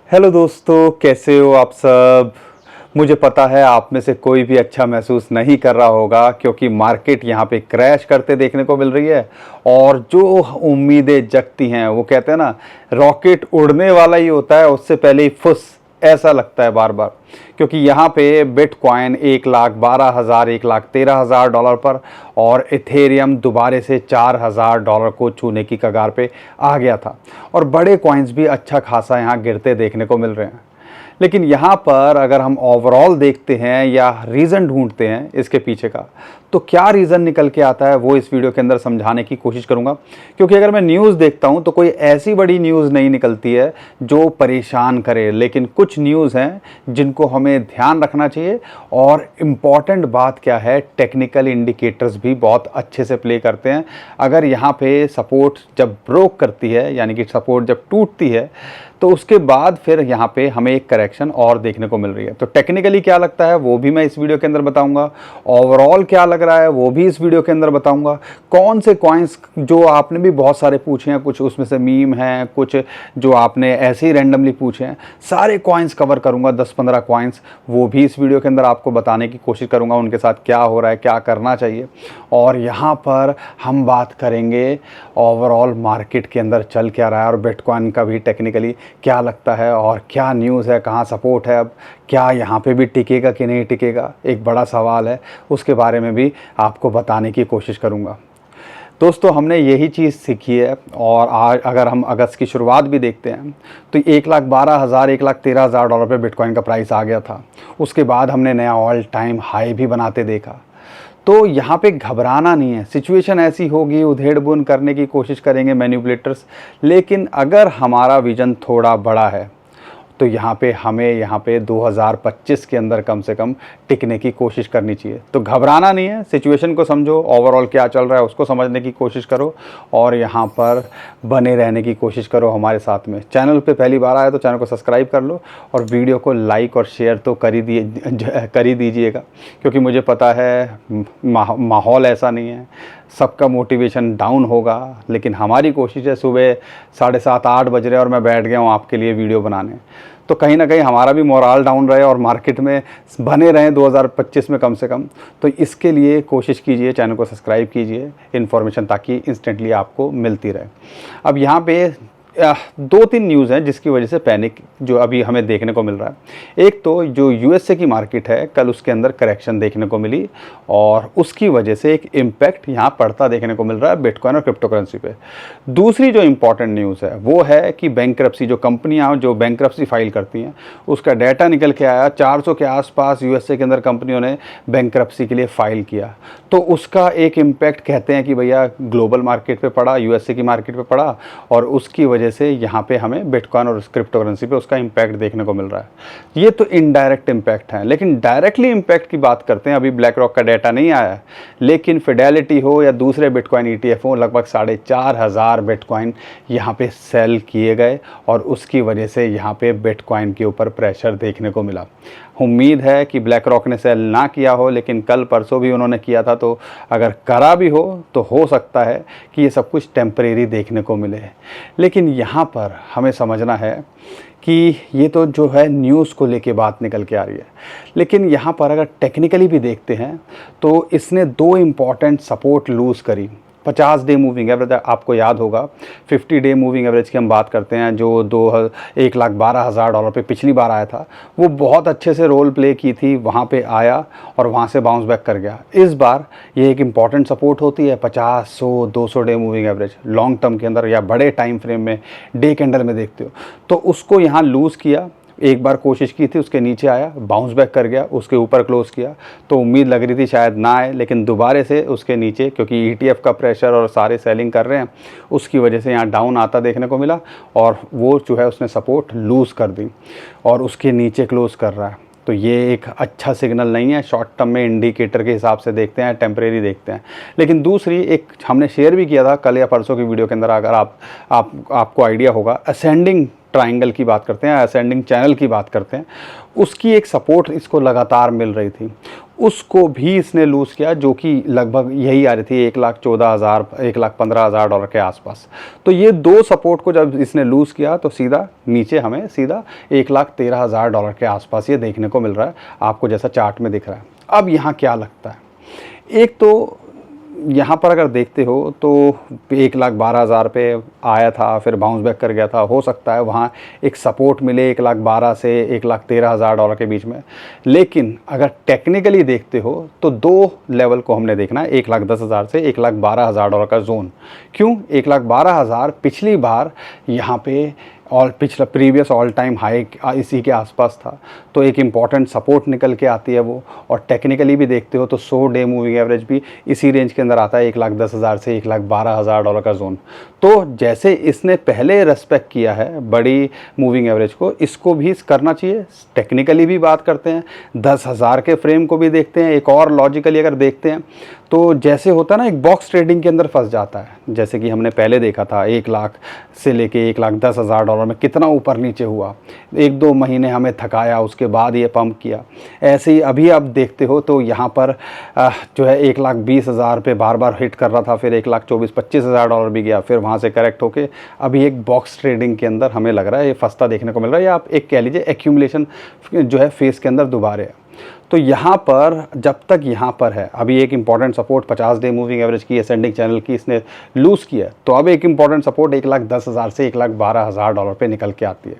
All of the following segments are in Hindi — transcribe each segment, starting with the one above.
हेलो दोस्तों, कैसे हो आप सब। मुझे पता है आप में से कोई भी अच्छा महसूस नहीं कर रहा होगा क्योंकि मार्केट यहाँ पे क्रैश करते देखने को मिल रही है। और जो उम्मीदें जगती हैं वो कहते हैं ना, रॉकेट उड़ने वाला ही होता है, उससे पहले ही फुस ऐसा लगता है बार बार। क्योंकि यहाँ पे बिटकॉइन 1,12,000 1,13,000 डॉलर पर और इथेरियम दोबारे से $4,000 को छूने की कगार पे आ गया था। और बड़े कॉइन्स भी अच्छा खासा यहाँ गिरते देखने को मिल रहे हैं। लेकिन यहाँ पर अगर हम ओवरऑल देखते हैं या रीज़न ढूंढते हैं इसके पीछे का, तो क्या रीज़न निकल के आता है वो इस वीडियो के अंदर समझाने की कोशिश करूँगा। क्योंकि अगर मैं न्यूज़ देखता हूँ तो कोई ऐसी बड़ी न्यूज़ नहीं निकलती है जो परेशान करे, लेकिन कुछ न्यूज़ हैं जिनको हमें ध्यान रखना चाहिए। और इम्पॉर्टेंट बात क्या है, टेक्निकल इंडिकेटर्स भी बहुत अच्छे से प्ले करते हैं। अगर यहाँ पे सपोर्ट जब ब्रोक करती है, यानी कि सपोर्ट जब टूटती है, तो उसके बाद फिर यहाँ पे हमें एक करेक्शन और देखने को मिल रही है। तो टेक्निकली क्या लगता है वो भी मैं इस वीडियो के अंदर बताऊंगा। ओवरऑल क्या लग रहा है वो भी इस वीडियो के अंदर बताऊंगा। कौन से कॉइन्स, जो आपने भी बहुत सारे पूछे हैं, कुछ उसमें से मीम हैं, कुछ जो आपने ऐसे ही रैंडमली पूछे हैं, सारे कॉइन्स कवर करूंगा। 10-15 कॉइन्स वो भी इस वीडियो के अंदर आपको बताने की कोशिश करूंगा, उनके साथ क्या हो रहा है, क्या करना चाहिए। और यहाँ पर हम बात करेंगे ओवरऑल मार्केट के अंदर चल क्या रहा है और बिटकॉइन का भी टेक्निकली क्या लगता है और क्या न्यूज़ है, कहाँ सपोर्ट है, अब क्या यहाँ पे भी टिकेगा कि नहीं टिकेगा, एक बड़ा सवाल है। उसके बारे में भी आपको बताने की कोशिश करूँगा। दोस्तों, हमने यही चीज़ सीखी है। और आज अगर हम अगस्त की शुरुआत भी देखते हैं तो 1,12,000 1,13,000 पे बिटकॉइन का प्राइस आ गया था। उसके बाद हमने नया ऑल टाइम हाई भी बनाते देखा। तो यहाँ पे घबराना नहीं है, सिचुएशन ऐसी होगी, उधेड़-बुन करने की कोशिश करेंगे मैनिपुलेटर्स। लेकिन अगर हमारा विज़न थोड़ा बड़ा है तो हमें यहाँ पे 2025 के अंदर कम से कम टिकने की कोशिश करनी चाहिए। तो घबराना नहीं है, सिचुएशन को समझो, ओवरऑल क्या चल रहा है उसको समझने की कोशिश करो और यहाँ पर बने रहने की कोशिश करो हमारे साथ में। चैनल पे पहली बार आए तो चैनल को सब्सक्राइब कर लो और वीडियो को लाइक और शेयर तो कर ही दीजिएगा। क्योंकि मुझे पता है माहौल ऐसा नहीं है, सबका मोटिवेशन डाउन होगा। लेकिन हमारी कोशिश है, सुबह 7:30-8 बज रहे और मैं बैठ गया हूँ आपके लिए वीडियो बनाने, तो कहीं ना कहीं हमारा भी मोराल डाउन रहे और मार्केट में बने रहें 2025 में कम से कम। तो इसके लिए कोशिश कीजिए, चैनल को सब्सक्राइब कीजिए, इन्फॉर्मेशन ताकि इंस्टेंटली आपको मिलती रहे। अब यहाँ पे 2-3 न्यूज़ हैं जिसकी वजह से पैनिक जो अभी हमें देखने को मिल रहा है। एक तो जो यूएसए की मार्केट है, कल उसके अंदर करेक्शन देखने को मिली और उसकी वजह से एक इम्पैक्ट यहाँ पड़ता देखने को मिल रहा है बिटकॉइन और क्रिप्टो करेंसी पे। दूसरी जो इम्पॉर्टेंट न्यूज़ है वो है कि बैंक्रप्सी, जो कंपनियाँ जो बैंक्रप्सी फाइल करती हैं उसका डाटा निकल के आया। 400 के आसपास यूएसए के अंदर कंपनियों ने बैंक्रप्सी के लिए फ़ाइल किया। तो उसका एक इम्पैक्ट कहते हैं कि भैया ग्लोबल मार्केट पे पड़ा, यूएसए की मार्केट पे पड़ा और उसकी वजह से यहाँ पे हमें बिटकॉइन और क्रिप्टो करेंसी पे उसका इम्पैक्ट देखने को मिल रहा है। ये तो इनडायरेक्ट इम्पैक्ट है। लेकिन डायरेक्टली इम्पैक्ट की बात करते हैं, अभी ब्लैक रॉक का डाटा नहीं आया है, लेकिन फिडेलिटी हो या दूसरे बिटकॉइन ईटीएफ हो, लगभग 4,500 बिटकॉइन यहाँ पे सेल किए गए और उसकी वजह से यहाँ पे बिटकॉइन के ऊपर प्रेशर देखने को मिला। उम्मीद है कि ब्लैक रॉक ने सेल ना किया हो, लेकिन कल परसों भी उन्होंने किया था, तो अगर करा भी तो हो सकता है कि ये सब कुछ टेम्परेरी देखने को मिले। लेकिन यहाँ पर हमें समझना है कि ये तो जो है न्यूज़ को लेके बात निकल के आ रही है, लेकिन यहाँ पर अगर टेक्निकली भी देखते हैं तो इसने 2 इम्पॉर्टेंट सपोर्ट लूज़ करी। 50 डे मूविंग एवरेज आपको याद होगा, 50 डे मूविंग एवरेज की हम बात करते हैं, जो 1,12,000 डॉलर पे पिछली बार आया था, वो बहुत अच्छे से रोल प्ले की थी, वहाँ पे आया और वहाँ से बाउंस बैक कर गया। इस बार ये एक इम्पॉर्टेंट सपोर्ट होती है 50, 100, 200 day moving average long term के अंदर या बड़े टाइम फ्रेम में डे कैंडल में देखते हो, तो उसको यहाँ लूज़ किया। एक बार कोशिश की थी, उसके नीचे आया, बाउंस बैक कर गया, उसके ऊपर क्लोज किया, तो उम्मीद लग रही थी शायद ना आए, लेकिन दोबारा से उसके नीचे, क्योंकि ईटीएफ का प्रेशर और सारे सेलिंग कर रहे हैं, उसकी वजह से यहाँ डाउन आता देखने को मिला और वो जो है उसने सपोर्ट लूज़ कर दी और उसके नीचे क्लोज कर रहा है। तो ये एक अच्छा सिग्नल नहीं है। शॉर्ट टर्म में इंडिकेटर के हिसाब से देखते हैं, टेम्परेरी देखते हैं। लेकिन दूसरी एक हमने शेयर भी किया था कल या परसों की वीडियो के अंदर, अगर आपको आइडिया होगा, असेंडिंग ट्राइंगल की बात करते हैं, असेंडिंग चैनल की बात करते हैं, उसकी एक सपोर्ट इसको लगातार मिल रही थी। उसको भी इसने लूज़ किया, जो कि लगभग यही आ रही थी 1,14,000 1,15,000 के आसपास। तो ये दो सपोर्ट को जब इसने लूज़ किया तो सीधा नीचे हमें सीधा 1,13,000 के आसपास ये देखने को मिल रहा है, आपको जैसा चार्ट में दिख रहा है। अब यहाँ क्या लगता है, एक तो यहाँ पर अगर देखते हो तो 1,12,000 पे आया था, फिर बाउंस बैक कर गया था। हो सकता है वहाँ एक सपोर्ट मिले 1,12,000 से 1,13,000 के बीच में। लेकिन अगर टेक्निकली देखते हो तो दो लेवल को हमने देखना है, 1,10,000 से 1,12,000 का जोन। क्यों 1,12,000? पिछली बार यहाँ पे पिछला प्रीवियस ऑल टाइम हाई इसी के आसपास था, तो एक इम्पॉर्टेंट सपोर्ट निकल के आती है वो। और टेक्निकली भी देखते हो तो 100 डे मूविंग एवरेज भी इसी रेंज के अंदर आता है, 1,10,000 से 1,12,000 का जोन। तो जैसे इसने पहले रेस्पेक्ट किया है बड़ी मूविंग एवरेज को, इसको भी करना चाहिए। टेक्निकली भी बात करते हैं, 10,000 के फ्रेम को भी देखते हैं। एक और लॉजिकली अगर देखते हैं तो जैसे होता है ना, एक बॉक्स ट्रेडिंग के अंदर फंस जाता है, जैसे कि हमने पहले देखा था 1 लाख से लेके 1,10,000 में कितना ऊपर नीचे हुआ, 1-2 महीने हमें थकाया, उसके बाद ये पंप किया। ऐसे ही अभी आप देखते हो तो यहाँ पर जो है 1,20,000 पे बार बार हिट कर रहा था, फिर 1,24,000-25,000 भी गया, फिर वहाँ से करेक्ट होके अभी एक बॉक्स ट्रेडिंग के अंदर हमें लग रहा है ये फंसता देखने को मिल रहा है, या आप एक कह लीजिए एक्यूमुलेशन जो है फेस के अंदर दोबारे। तो यहाँ पर जब तक यहाँ पर है, अभी एक important support 50 day moving average की असेंडिंग चैनल की इसने लूज़ किया है, तो अब एक इम्पॉर्टेंट सपोर्ट 1,10,000 से 1,12,000 पे निकल के आती है।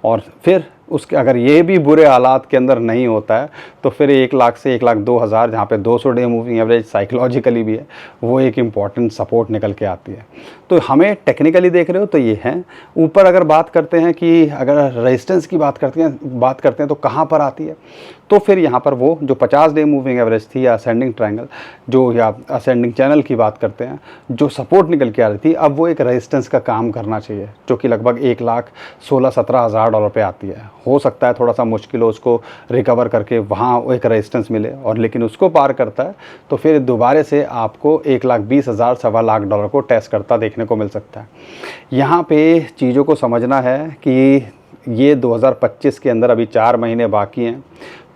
और फिर उसके अगर ये भी बुरे हालात के अंदर नहीं होता है तो फिर 1 लाख से 1,02,000 जहाँ पे 200 डे मूविंग एवरेज साइकोलॉजिकली भी है, वो एक इम्पॉर्टेंट सपोर्ट निकल के आती है। तो हमें टेक्निकली देख रहे हो तो ये है। ऊपर अगर बात करते हैं कि अगर रेजिस्टेंस की बात करते हैं तो कहाँ पर आती है, तो फिर यहाँ पर वो जो 50 डे मूविंग एवरेज थी या असेंडिंग ट्रायंगल जो या असेंडिंग चैनल की बात करते हैं, जो सपोर्ट निकल के आ रही थी, अब वो एक रेजिस्टेंस का काम करना चाहिए, जो कि लगभग 1,16,17,000 पे आती है। हो सकता है थोड़ा सा मुश्किल हो उसको रिकवर करके वहाँ एक रेजिस्टेंस मिले, और लेकिन उसको पार करता है तो फिर दोबारा से आपको 1,20,000 $1,25,000 को टेस्ट करता देखने को मिल सकता है। यहाँ पे चीज़ों को समझना है कि ये 2025 के अंदर अभी 4 महीने बाकी हैं,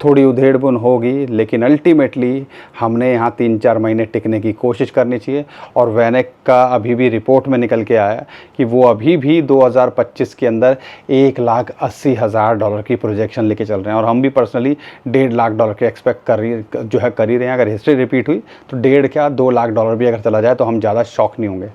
थोड़ी उधेड़ बुन होगी, लेकिन अल्टीमेटली हमने यहाँ 3-4 महीने टिकने की कोशिश करनी चाहिए। और वैनेक का अभी भी रिपोर्ट में निकल के आया कि वो अभी भी 2025 के अंदर $1,80,000 की प्रोजेक्शन लेके चल रहे हैं, और हम भी पर्सनली $1.5 लाख के एक्सपेक्ट कर ही रहे हैं। अगर हिस्ट्री रिपीट हुई तो 1.5 क्या $2 लाख भी अगर चला जाए तो हम ज़्यादा शॉक नहीं होंगे।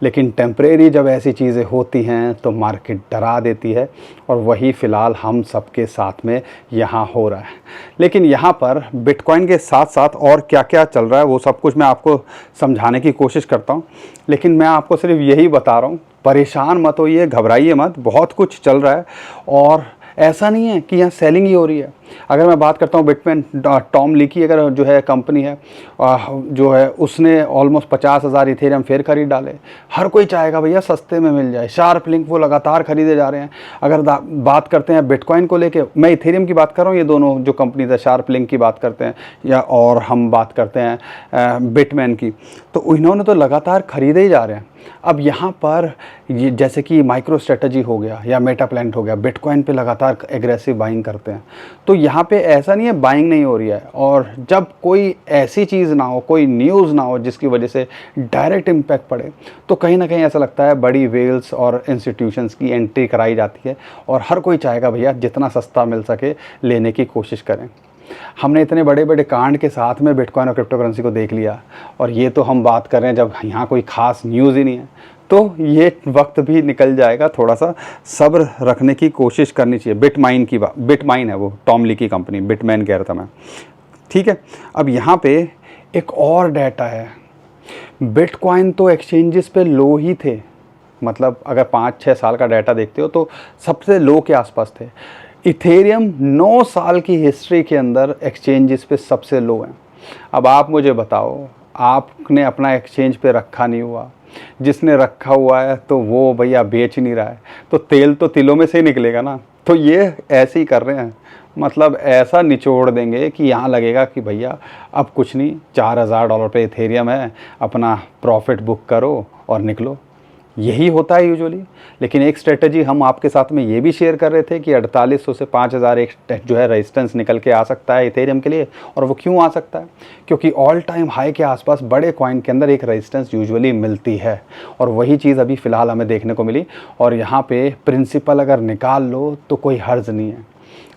लेकिन टेम्परेरी जब ऐसी चीज़ें होती हैं तो मार्केट डरा देती है, और वही फ़िलहाल हम सबके साथ में यहाँ हो रहा है। लेकिन यहाँ पर बिटकॉइन के साथ साथ और क्या क्या चल रहा है वो सब कुछ मैं आपको समझाने की कोशिश करता हूँ। लेकिन मैं आपको सिर्फ यही बता रहा हूँ, परेशान मत होइए, घबराइए मत, बहुत कुछ चल रहा है। और ऐसा नहीं है कि यहाँ सेलिंग ही हो रही है। अगर मैं बात करता हूँ बिटकॉइन, टॉम ली की अगर जो है कंपनी है, जो है उसने ऑलमोस्ट 50,000 इथेरियम फिर खरीद डाले। हर कोई चाहेगा भैया सस्ते में मिल जाए, शार्प लिंक वो लगातार खरीदे जा रहे हैं। अगर बात करते हैं बिटकॉइन को लेके, मैं इथेरियम की बात कर रहा हूँ, ये दोनों जो कंपनीज है, शार्प लिंक की बात करते हैं या और हम बात करते हैं बिटमैन की, तो इन्होंने तो लगातार खरीदे ही जा रहे हैं। अब यहाँ पर ये जैसे कि माइक्रो स्ट्रेटजी हो गया या मेटाप्लैनेट हो गया, बिटकॉइन पे लगातार एग्रेसिव बाइंग करते हैं। तो यहाँ पे ऐसा नहीं है बाइंग नहीं हो रही है, और जब कोई ऐसी चीज़ ना हो, कोई न्यूज़ ना हो जिसकी वजह से डायरेक्ट इम्पैक्ट पड़े, तो कहीं ना कहीं ऐसा लगता है बड़ी वेल्स और इंस्टीट्यूशंस की एंट्री कराई जाती है, और हर कोई चाहेगा भैया जितना सस्ता मिल सके लेने की कोशिश करें। हमने इतने बड़े बड़े कांड के साथ में बिटकॉइन और क्रिप्टो करेंसी को देख लिया, और ये तो हम बात कर रहे हैं जब यहाँ कोई ख़ास न्यूज़ ही नहीं है। तो ये वक्त भी निकल जाएगा, थोड़ा सा सब्र रखने की कोशिश करनी चाहिए। बिटमाइन है वो, टॉम ली की कंपनी, बिटमैन कह रहा था मैं, ठीक है। अब यहाँ पे एक और डाटा है, बिटकॉइन तो एक्सचेंजेस पे लो ही थे, मतलब अगर 5-6 साल का डाटा देखते हो तो सबसे लो के आसपास थे। इथेरियम 9 साल की हिस्ट्री के अंदर एक्सचेंजेस पे सबसे लो हैं। अब आप मुझे बताओ, आपने अपना एक्सचेंज पे रखा नहीं हुआ, जिसने रखा हुआ है तो वो भैया बेच नहीं रहा है, तो तेल तो तिलों में से ही निकलेगा ना। तो ये ऐसे ही कर रहे हैं, मतलब ऐसा निचोड़ देंगे कि यहाँ लगेगा कि भैया अब कुछ नहीं, $4,000 पे इथेरियम है, अपना प्रॉफिट बुक करो और निकलो। यही होता है यूजुअली। लेकिन एक स्ट्रेटजी हम आपके साथ में ये भी शेयर कर रहे थे कि 4800 से 5000 एक जो है रेजिस्टेंस निकल के आ सकता है इथेरियम के लिए। और वो क्यों आ सकता है? क्योंकि ऑल टाइम हाई के आसपास बड़े कॉइन के अंदर एक रेजिस्टेंस यूजुअली मिलती है, और वही चीज़ अभी फ़िलहाल हमें देखने को मिली। और यहाँ पे प्रिंसिपल अगर निकाल लो तो कोई हर्ज नहीं है।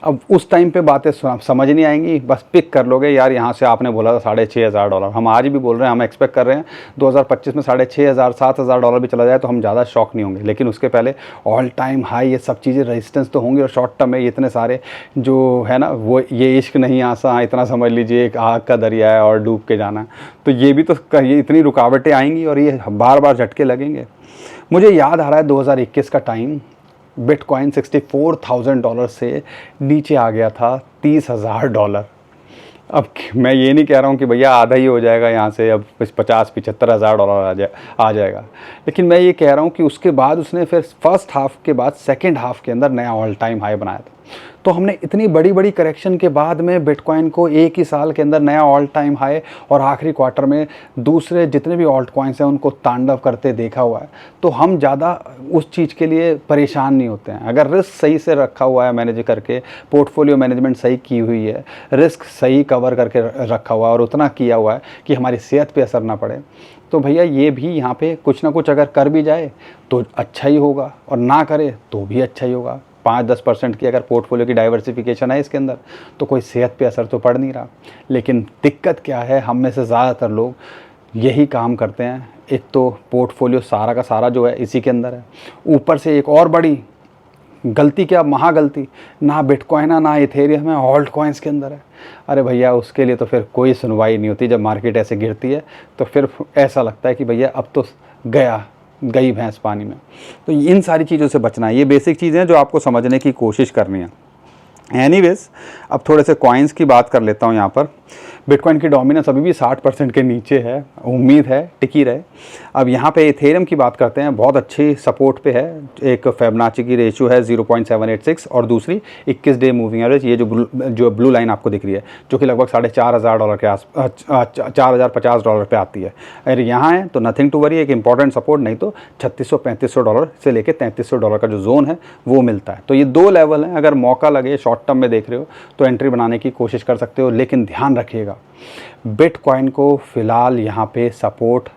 अब उस टाइम पे बातें समझ नहीं आएंगी, बस पिक कर लोगे यार यहाँ से आपने बोला था $6500। हम आज भी बोल रहे हैं, हम एक्सपेक्ट कर रहे हैं 2025 में $6500 $7000 भी चला जाए तो हम ज़्यादा शॉक नहीं होंगे। लेकिन उसके पहले ऑल टाइम हाई ये सब चीज़ें रेजिस्टेंस तो होंगी। और शॉर्ट टर्म में इतने सारे जो है ना, वो ये इश्क नहीं आसा, इतना समझ लीजिए एक आग का दरिया है और डूब के जाना। तो ये भी तो ये इतनी रुकावटें आएंगी और ये बार बार झटके लगेंगे। मुझे याद आ रहा है 2021 का टाइम, बिटकॉइन $64,000 से नीचे आ गया था $30,000। अब मैं ये नहीं कह रहा हूँ कि भैया आधा ही हो जाएगा यहाँ से, अब 50-75,000 आ जाएगा। लेकिन मैं ये कह रहा हूँ कि उसके बाद उसने फिर फर्स्ट हाफ के बाद सेकंड हाफ के अंदर नया ऑल टाइम हाई बनाया था। तो हमने इतनी बड़ी बड़ी करेक्शन के बाद में बिटकॉइन को एक ही साल के अंदर नया ऑल टाइम हाई, और आखिरी क्वार्टर में दूसरे जितने भी ऑल्ट कॉइन्स हैं उनको तांडव करते देखा हुआ है। तो हम ज़्यादा उस चीज़ के लिए परेशान नहीं होते हैं। अगर रिस्क सही से रखा हुआ है, मैनेज करके पोर्टफोलियो मैनेजमेंट सही की हुई है, रिस्क सही कवर करके रखा हुआ है और उतना किया हुआ है कि हमारी सेहत पे असर ना पड़े, तो भैया ये भी यहाँ पे कुछ ना कुछ अगर कर भी जाए तो अच्छा ही होगा, और ना करे तो भी अच्छा ही होगा। 5-10% की अगर पोर्टफोलियो की डाइवर्सिफिकेशन है इसके अंदर तो कोई सेहत पे असर तो पड़ नहीं रहा। लेकिन दिक्कत क्या है, हम में से ज़्यादातर लोग यही काम करते हैं। एक तो पोर्टफोलियो सारा का सारा जो है इसी के अंदर है, ऊपर से एक और बड़ी गलती, क्या महागलती, ना बिटकॉइन है ना इथेरियम है, ऑल्ट कॉइन्स के अंदर है। अरे भैया उसके लिए तो फिर कोई सुनवाई नहीं होती। जब मार्केट ऐसे गिरती है तो फिर ऐसा लगता है कि भैया अब तो गई भैंस पानी में। तो इन सारी चीज़ों से बचना है। ये बेसिक चीज़ें हैं जो आपको समझने की कोशिश करनी है। एनीवेज, अब थोड़े से कॉइन्स की बात कर लेता हूँ। यहाँ पर बिटकॉइन की डोमिनेंस अभी भी 60% के नीचे है, उम्मीद है टिकी रहे। अब यहाँ पे इथेरियम की बात करते हैं, बहुत अच्छी सपोर्ट पे है। एक फिबोनाची की रेशियो है 0.786 और दूसरी 21 डे मूविंग एवरेज, ये जो ब्लू लाइन आपको दिख रही है, जो कि लगभग $4500 के आस $4050 पे आती है। अगर यहाँ है तो नथिंग टू वरी, एक इंपॉर्टेंट सपोर्ट, नहीं तो $3600-3500 से लेकर $3300 का जो जोन है वो मिलता है। तो ये दो लेवल हैं। अगर मौका लगे, शॉर्ट टर्म में देख रहे हो तो एंट्री बनाने की कोशिश कर सकते हो। लेकिन ध्यान रखिएगा, बिटकॉइन को फिलहाल यहाँ पे सपोर्ट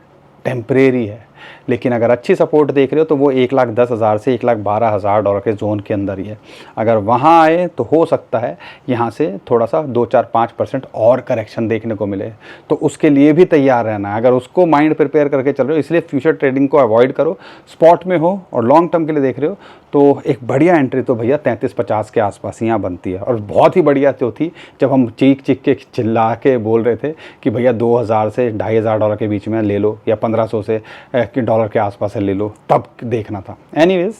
टेम्परेरी है। लेकिन अगर अच्छी सपोर्ट देख रहे हो तो वो 1,10,000 से 1,12,000 के जोन के अंदर ही है। अगर वहाँ आए तो हो सकता है यहाँ से थोड़ा सा 2-4-5% और करेक्शन देखने को मिले, तो उसके लिए भी तैयार रहना है। अगर उसको माइंड प्रिपेयर करके चल रहे हो, इसलिए फ्यूचर ट्रेडिंग को अवॉइड करो। स्पॉट में हो और लॉन्ग टर्म के लिए देख रहे हो तो एक बढ़िया एंट्री तो भैया 33-50 के आसपास यहाँ बनती है। और बहुत ही बढ़िया तो थी जब हम चीख के चिल्ला के बोल रहे थे कि भैया 2,000 से $2,500 के बीच में ले लो, या 1,500 से $1 के आसपास ले लो, तब देखना था। एनीवेज,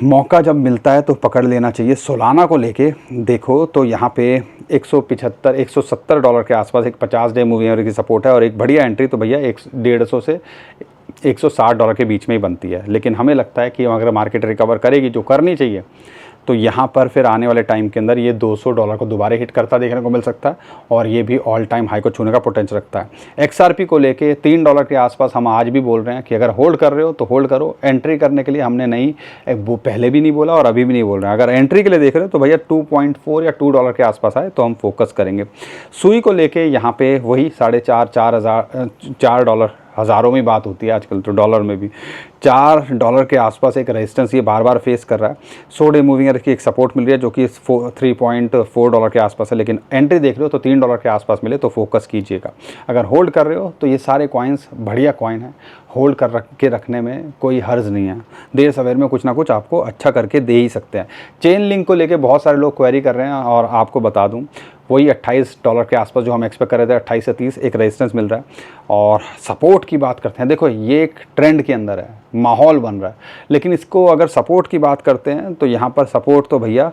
मौका जब मिलता है तो पकड़ लेना चाहिए। सोलाना को लेके देखो तो यहाँ पे $170 के आसपास एक 50 डे मूविंग एवरेज की सपोर्ट है, और एक बढ़िया एंट्री तो भैया 150 से $160 के बीच में ही बनती है। लेकिन हमें लगता है कि अगर मार्केट रिकवर करेगी, जो करनी चाहिए, तो यहाँ पर फिर आने वाले टाइम के अंदर ये $200 को दोबारा हिट करता देखने को मिल सकता है, और ये भी ऑल टाइम हाई को छूने का पोटेंशियल रखता है। XRP को लेके $3 के आसपास हम आज भी बोल रहे हैं कि अगर होल्ड कर रहे हो तो होल्ड करो। एंट्री करने के लिए हमने नहीं, वो पहले भी नहीं बोला और अभी भी नहीं बोल रहे हैं। अगर एंट्री के लिए देख रहे हो तो भैया 2.4 या $2 के आसपास आए तो हम फोकस करेंगे। सुई को लेके यहाँ पे वही $4.5 हज़ारों में बात होती है आजकल, तो डॉलर में भी $4 के आसपास एक रेजिस्टेंस ये बार बार फेस कर रहा है। 100 डे मूविंग एवरेज की एक सपोर्ट मिल रही है जो कि $3.4 के आसपास है। लेकिन एंट्री देख रहे हो तो $3 के आसपास मिले तो फोकस कीजिएगा। अगर होल्ड कर रहे हो तो ये सारे कॉइन्स बढ़िया कॉइन है, होल्ड कर रखने में कोई हर्ज नहीं है। देर सवेर में कुछ ना कुछ आपको अच्छा करके दे ही सकते हैं। चेन लिंक को लेके बहुत सारे लोग क्वेरी कर रहे हैं, और आपको बता दूं वही $28 के आसपास जो हम एक्सपेक्ट कर रहे थे, 28 से 30 एक रेजिस्टेंस मिल रहा है। और सपोर्ट की बात करते हैं, देखो ये एक ट्रेंड के अंदर है, माहौल बन रहा है। लेकिन इसको अगर सपोर्ट की बात करते हैं तो यहाँ पर सपोर्ट तो भैया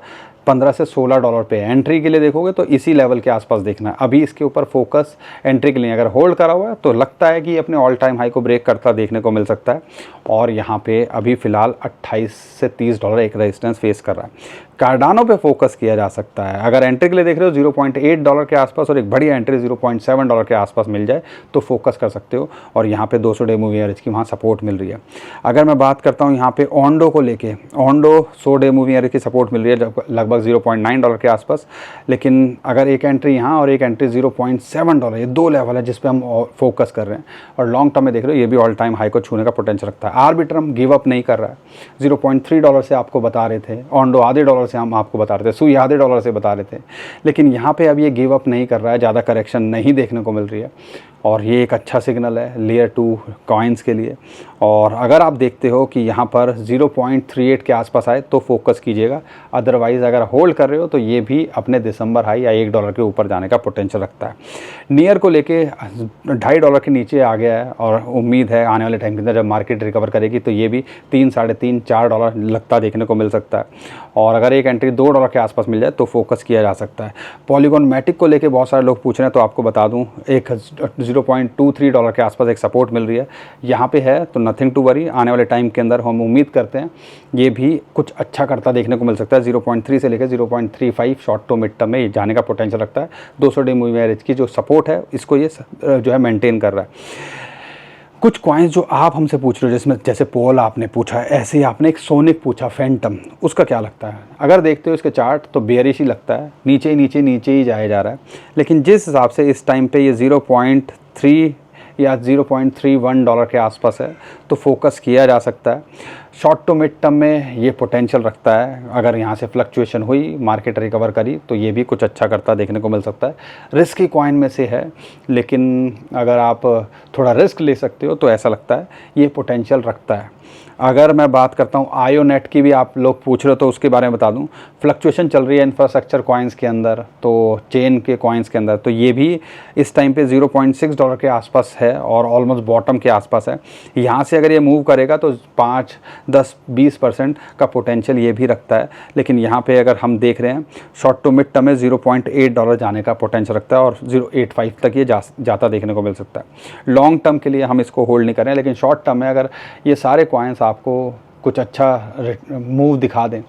15 से 16 डॉलर पे। एंट्री के लिए देखोगे तो इसी लेवल के आसपास देखना है। अभी इसके ऊपर फोकस एंट्री के लिए अगर होल्ड करा हुआ है तो लगता है कि अपने ऑल टाइम हाई को ब्रेक करता देखने को मिल सकता है। और यहाँ पे अभी फ़िलहाल 28 से 30 डॉलर एक रेजिस्टेंस फेस कर रहा है। कार्डानो पे फोकस किया जा सकता है। अगर एंट्री के लिए देख रहे हो 0.8 डॉलर के आसपास और एक बढ़िया एंट्री 0.7 डॉलर के आसपास मिल जाए तो फोकस कर सकते हो। और यहाँ पे 200 डे मूविंग एवरेज की वहाँ सपोर्ट मिल रही है। अगर मैं बात करता हूँ यहाँ पे ओंडो को लेके, ओंडो 100 डे मूविंग एवरेज की सपोर्ट मिल रही है लगभग 0.9 डॉलर के आसपास। लेकिन अगर एक एंट्री यहाँ और एक एंट्री 0.7 डॉलर, ये दो लेवल है जिस पे हम फोकस कर रहे हैं। और लॉन्ग टर्म में देख रहे हो ये भी ऑल टाइम हाई को छूने का पोटेंशियल रखता है। आर्बिट्रम गिव अप नहीं कर रहा है। 0.3 डॉलर से आपको बता रहे थे, ओंडो आधे डॉलर से हम आपको बता रहे थे, सुई आधे डॉलर से बता रहे थे। लेकिन यहाँ पे अब ये गिव अप नहीं कर रहा है, ज़्यादा करेक्शन नहीं देखने को मिल रही है। और ये एक अच्छा सिग्नल है लेयर 2 कॉइन्स के लिए। और अगर आप देखते हो कि यहाँ पर 0.38 के आसपास आए तो फोकस कीजिएगा। अदरवाइज़ अगर होल्ड कर रहे हो तो ये भी अपने दिसंबर हाई या 1 डॉलर के ऊपर जाने का पोटेंशियल रखता है। नियर को लेके 2.5 डॉलर के नीचे आ गया है और उम्मीद है आने वाले टाइम के अंदर जब मार्केट रिकवर करेगी तो ये भी 3, 3.5, 4 डॉलर लगता देखने को मिल सकता है। और अगर एक एंट्री 2 डॉलर के आसपास मिल जाए तो फोकस किया जा सकता है। पॉलीगॉन मैटिक को लेके बहुत सारे लोग पूछ रहे हैं तो आपको बता दूँ, एक 0.23 डॉलर के आसपास एक सपोर्ट मिल रही है यहाँ पे है। तो नथिंग टू वरी, आने वाले टाइम के अंदर हम उम्मीद करते हैं ये भी कुछ अच्छा करता देखने को मिल सकता है। 0.3 से लेकर 0.35 शॉर्ट टू मिड टर्म में जाने का पोटेंशियल रखता है। 200 डे मूविंग एवरेज की जो सपोर्ट है इसको ये जो है मेंटेन कर रहा है। कुछ कॉइन्स जो आप हमसे पूछ रहे हो, जिसमें जैसे पोल आपने पूछा, ऐसे ही आपने एक सोनिक पूछा, फैंटम, उसका क्या लगता है? अगर देखते हो इसके चार्ट तो बेयरिश ही लगता है, नीचे ही जाया जा रहा है। लेकिन जिस हिसाब से इस टाइम पे ये 0.3 या 0.31 डॉलर के आसपास है तो फोकस किया जा सकता है। शॉर्ट टू मिड टर्म में ये पोटेंशियल रखता है। अगर यहाँ से फ्लक्चुएशन हुई, मार्केट रिकवर करी तो ये भी कुछ अच्छा करता देखने को मिल सकता है। रिस्की कॉइन में से है, लेकिन अगर आप थोड़ा रिस्क ले सकते हो तो ऐसा लगता है ये पोटेंशियल रखता है। अगर मैं बात करता हूँ आयोनेट की, भी आप लोग पूछ रहे हो तो उसके बारे में बता दूँ। फ्लक्चुएशन चल रही है इंफ्रास्ट्रक्चर कॉइन्स के अंदर, तो चेन के कॉइन्स के अंदर, तो ये भी इस टाइम पे 0.6 डॉलर के आसपास है और ऑलमोस्ट बॉटम के आसपास है। यहाँ से अगर ये मूव करेगा तो 5, 10, 20% का पोटेंशियल ये भी रखता है। लेकिन यहाँ पे अगर हम देख रहे हैं शॉर्ट टू मिड टर्म में 0.8 डॉलर जाने का पोटेंशियल रखता है और 0.85 तक ये जाता देखने को मिल सकता है। लॉन्ग टर्म के लिए हम इसको होल्ड नहीं कर रहे हैं, लेकिन शॉर्ट टर्म में अगर ये सारे कॉइन्स आपको कुछ अच्छा मूव दिखा दें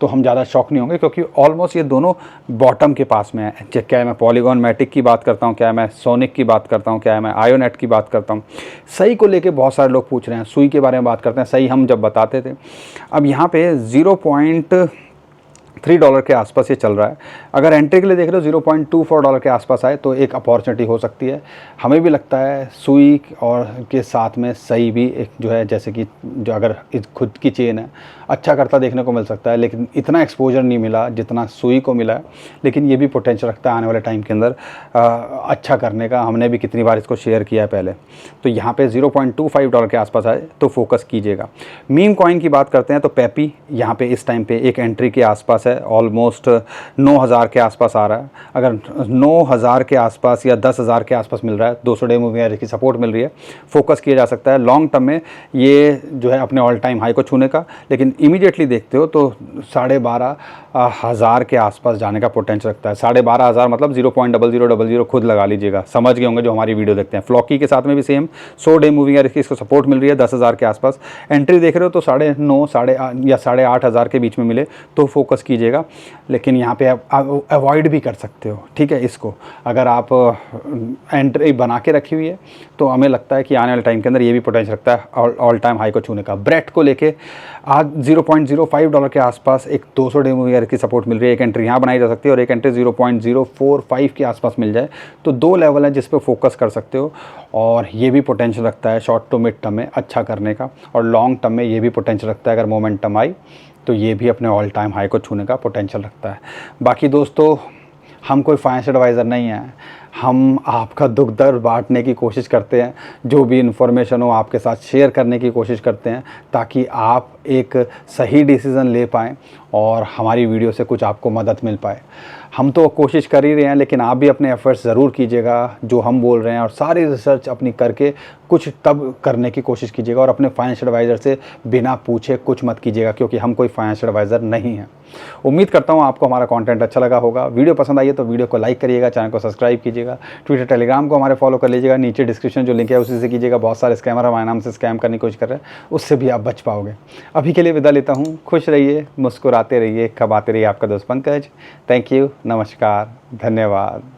तो हम ज़्यादा शॉक नहीं होंगे, क्योंकि ऑलमोस्ट ये दोनों बॉटम के पास में है। क्या मैं पॉलीगॉन मैटिक की बात करता हूँ, क्या मैं सोनिक की बात करता हूँ, क्या मैं आयोनेट की बात करता हूँ। सही को लेके बहुत सारे लोग पूछ रहे हैं, सुई के बारे में बात करते हैं। सही हम जब बताते थे, अब यहाँ पे 0.3 डॉलर के आसपास ये चल रहा है। अगर एंट्री के लिए देख रहे हो 0.24 डॉलर के आसपास आए तो एक अपॉर्चुनिटी हो सकती है। हमें भी लगता है सुई और के साथ में सही भी एक जो है, जैसे कि जो अगर खुद की चेन है, अच्छा करता देखने को मिल सकता है। लेकिन इतना एक्सपोजर नहीं मिला जितना सुई को मिला है, लेकिन ये भी पोटेंशियल रखता है आने वाले टाइम के अंदर अच्छा करने का। हमने भी कितनी बार इसको शेयर किया है पहले। तो यहाँ पे 0.25 डॉलर के आसपास आए तो फोकस कीजिएगा। मीम कॉइन की बात करते हैं तो पेपी यहाँ पे इस टाइम पे एक एंट्री के आसपास है, ऑलमोस्ट 9,000 के आसपास आ रहा है। अगर 9,000 के आसपास या 10,000 के आसपास मिल रहा है, 200 डे मूविंग एवरेज की सपोर्ट मिल रही है, फोकस किया जा सकता है। लॉन्ग टर्म में ये जो है अपने ऑल टाइम हाई को छूने का, लेकिन इमीडिएटली देखते हो तो 12,500 के आसपास जाने का पोटेंशियल रखता है। 12,500 मतलब 0.0000 खुद लगा लीजिएगा, समझ गए होंगे जो हमारी वीडियो देखते हैं। फ्लॉकी के साथ में भी सेम 100 डे मूविंग एवरेज की इसको सपोर्ट मिल रही है 10,000 के आसपास। एंट्री देख रहे हो तो 9,500 या 8,500 के बीच में मिले तो फोकस कीजिएगा। लेकिन यहाँ पे आप अवॉइड भी कर सकते हो, ठीक है। इसको अगर आप एंट्री बना के रखी हुई है तो हमें लगता है कि आने वाले टाइम के अंदर ये भी पोटेंशियल रखता है ऑल टाइम हाई को छूने का। ब्रेड को लेके आज 0.05 डॉलर के आसपास एक 200 डे मूविंग एवरेज की सपोर्ट मिल रही है। एक एंट्री यहाँ बनाई जा सकती है और एक एंट्री 0.045 के आसपास मिल जाए तो दो लेवल है जिस पे फोकस कर सकते हो। और ये भी पोटेंशियल रखता है शॉर्ट टू मिड टर्म में अच्छा करने का, और लॉन्ग टर्म में ये भी पोटेंशियल रखता है अगर मोमेंटम आई तो ये भी अपने ऑल टाइम हाई को छूने का पोटेंशियल रखता है। बाकी दोस्तों, हम कोई फाइनेंशियल एडवाइज़र नहीं है, हम आपका दुख दर्द बांटने की कोशिश करते हैं। जो भी इन्फॉर्मेशन हो आपके साथ शेयर करने की कोशिश करते हैं ताकि आप एक सही डिसीज़न ले पाएँ और हमारी वीडियो से कुछ आपको मदद मिल पाए। हम तो कोशिश कर ही रहे हैं, लेकिन आप भी अपने एफर्ट्स ज़रूर कीजिएगा जो हम बोल रहे हैं, और सारी रिसर्च अपनी करके कुछ तब करने की कोशिश कीजिएगा। और अपने फाइनेंशियल एडवाइज़र से बिना पूछे कुछ मत कीजिएगा, क्योंकि हम कोई फाइनेंशियल एडवाइज़र नहीं हैं। उम्मीद करता हूँ आपको हमारा कंटेंट अच्छा लगा होगा। वीडियो पसंद आई है तो वीडियो को लाइक करिएगा, चैनल को सब्सक्राइब कीजिएगा, ट्विटर टेलीग्राम को हमारे फॉलो कर लीजिएगा, नीचे डिस्क्रिप्शन जो लिंक है उसी से कीजिएगा। बहुत सारे स्कैमर हमारे नाम से स्कैम करने की कोशिश कर रहे हैं, उससे भी आप बच पाओगे। अभी के लिए विदा लेता हूँ। खुश रहिए, मुस्कुराते रहिए, कब आते रहिए। आपका दोस्त पंकज। थैंक यू, नमस्कार, धन्यवाद।